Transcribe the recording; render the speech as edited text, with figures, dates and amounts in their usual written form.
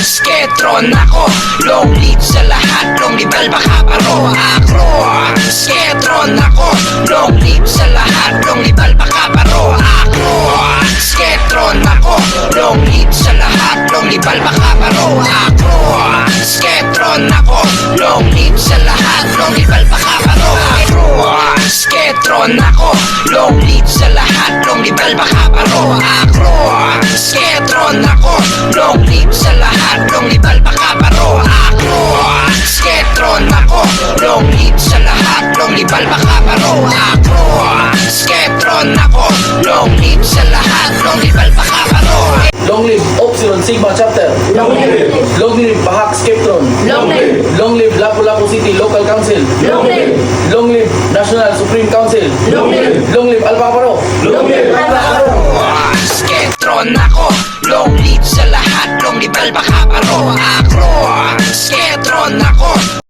Sketron ako, long lead sa lahat, long libal baka paro. Akro, Sketron ako, long lead sa lahat, long libal baka paro. Akro, Sketron ako, long lead sa lahat, long libal baka paro. Akro, Sketron ako, long lead sa lahat, long libal baka paro. Akro, Sketron ako, long lead sa lahat, long libal baka paro. Akro, Sketron ako, long lead sa lahat, long libal baka paro. Akro, Sketron ako, long lead sa lahat, long libal baka paro. Akro, Sketron ako, long lead sa lahat, long libal baka paro. Long live Opsilon Sigma Chapter. Long live. Long live Bahak Skeptron. Long live. Long live Lapu-Lapu City Local Council. Long live. Long live National Supreme Council. Long live. Long live Alpha Paro. Long live. Sketron ako, long lead sa lahat, long libal baka paro.